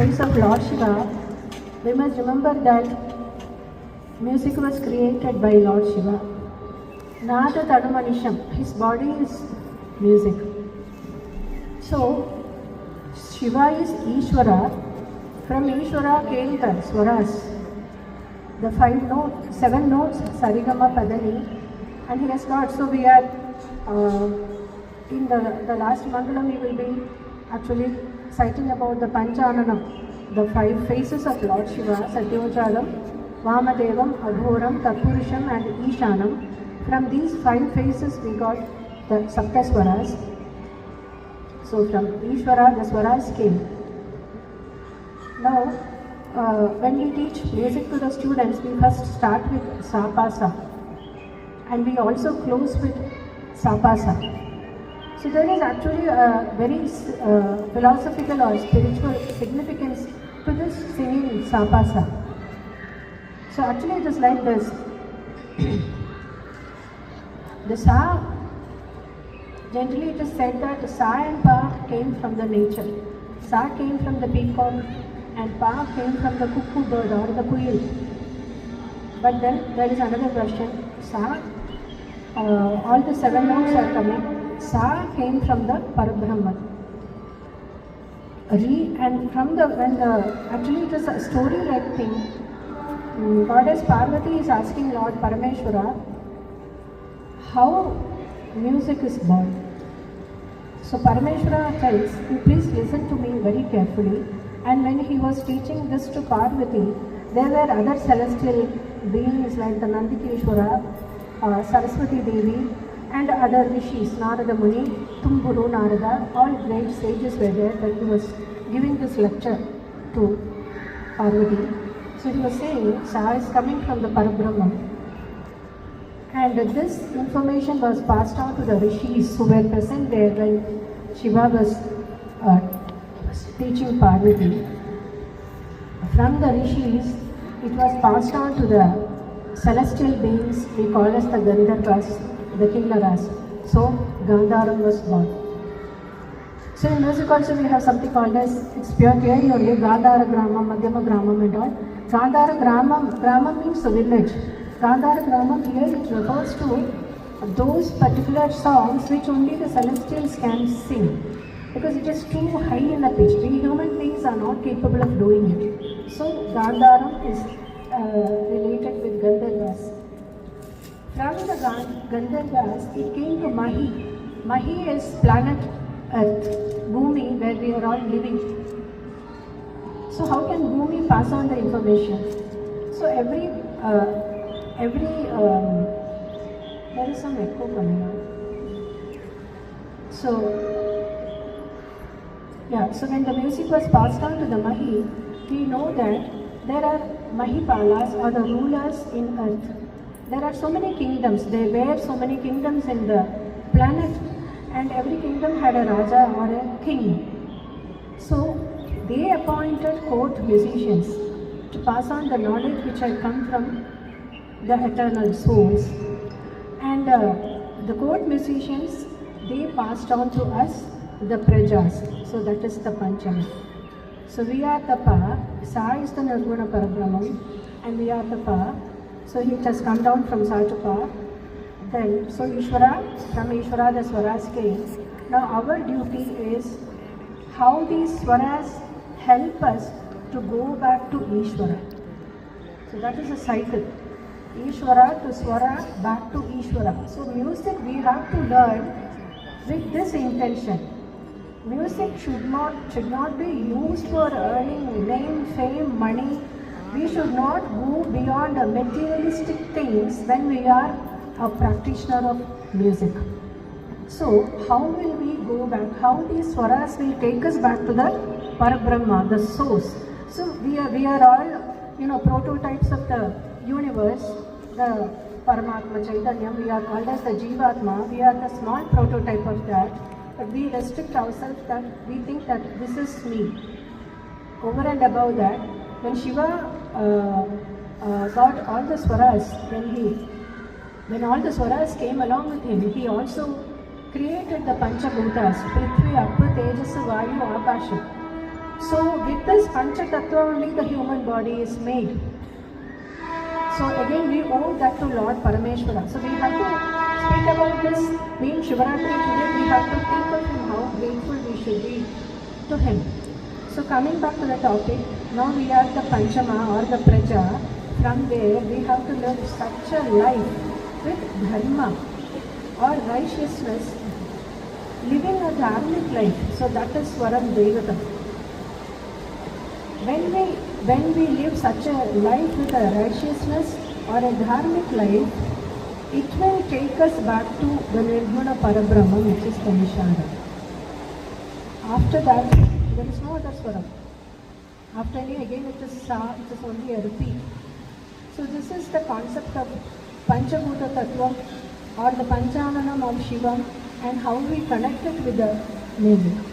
face of Lord Shiva, we must remember that music was created by Lord Shiva. Nada Tadumanisham, his body is music. So, Shiva is Ishvara. From Ishvara came the Svaras, the 7 notes, Sarigama Padani, and he has got. So we are in the last Mangalam, we will be actually citing about the Panchananam, the 5 faces of Lord Shiva, Satyojadam, Vamadevam, Adhoram, Tatpurusham and Ishanam. From these 5 faces we got the Saptasvaras. So from Ishvara the Svaras came. Now when we teach music to the students, we first start with Sapasa and we also close with Sapasa. So there is actually a very philosophical or spiritual significance to this singing Sapasa. So actually it is like this. The Sa, generally it is said that Sa and Pa came from the nature. Sa came from the peacock and Pa came from the cuckoo bird or the quail. But then there is another version. Sa, all the 7 notes are coming. Sa came from the Parabrahman. And from actually it is a story-like thing. Goddess Parvati is asking Lord Parameshwara how music is born. So Parameshwara tells, you please listen to me very carefully. And when he was teaching this to Parvati, there were other celestial beings like the Nandikeshwara, Saraswati Devi, and other rishis, Narada Muni, Tumburu Narada, all great sages were there that he was giving this lecture to Parvati. So he was saying, Sa is coming from the Parabrahman. And this information was passed on to the rishis who were present there when Shiva was teaching Parvati. From the rishis, it was passed on to the celestial beings we call as the Gandharvas, the Kinnaras. So Gandharam was born. So in music also we have something called as, it's pure only Gandhara Gramam, Madhyama Gramam and all. Gandhara Gramam means a village. Gandhara Gramam here it refers to those particular songs which only the celestials can sing. Because it is too high in a pitch. We human beings are not capable of doing it. So Gandharam is related with Gandharvas. From the Gandharvas, it came to Mahi. Mahi is planet Earth, Bhumi, where we are all living. So how can Bhumi pass on the information? So every there is some echo coming out. So when the music was passed on to the Mahi, we know that there are Mahipalas or the rulers in earth. There are so many kingdoms. There were so many kingdoms in the planet, and every kingdom had a Raja or a king. So they appointed court musicians to pass on the knowledge which had come from the eternal souls. And the court musicians, they passed on to us the prajas. So that is the Panchami. So we are the Pa, Sa is the Nirguna Parabrahman, and we are the Pa. So it has come down from Sa to Pa. Then, so Ishvara, from Ishvara the Svaras came. Now our duty is how these Svaras help us to go back to Ishvara. So that is a cycle. Ishvara to Swara, back to Ishvara. So music we have to learn with this intention. Music should not be used for earning name, fame, money. We should not go beyond materialistic things when we are a practitioner of music. So how will we go back? How these Swaras will take us back to the Parabrahma, the source. So we are all, prototypes of the universe, the Paramatma Chaitanya. We are called as the Jivatma. We are the small prototype of that. But we restrict ourselves that we think that this is me. Over and above that, when Shiva got all the Swaras, when all the Swaras came along with him, he also created the Panchabhutas, Prithvi, Appa, Tejas, Vayu, Akasha. So with this Pancha Tattva only the human body is made. So again we owe that to Lord Parameshwara. So we have to speak about this. Being Sivaratri today, we have to think of him, how grateful we should be to him. So coming back to the topic, now we are the Panchama or the Praja. From there we have to live such a life with Dharma or righteousness, living a dharmic life. So that is Swaram Devatam. When we live such a life with a righteousness or a dharmic life, it will take us back to the Nirguna Parabrahman, which is the Nishada. After that, there is no other Swaram. After any, again it is Sa, it is only a repeat. So this is the concept of Panchabhuta Tatvam or the Panchananam of Shiva and how we connect it with the music.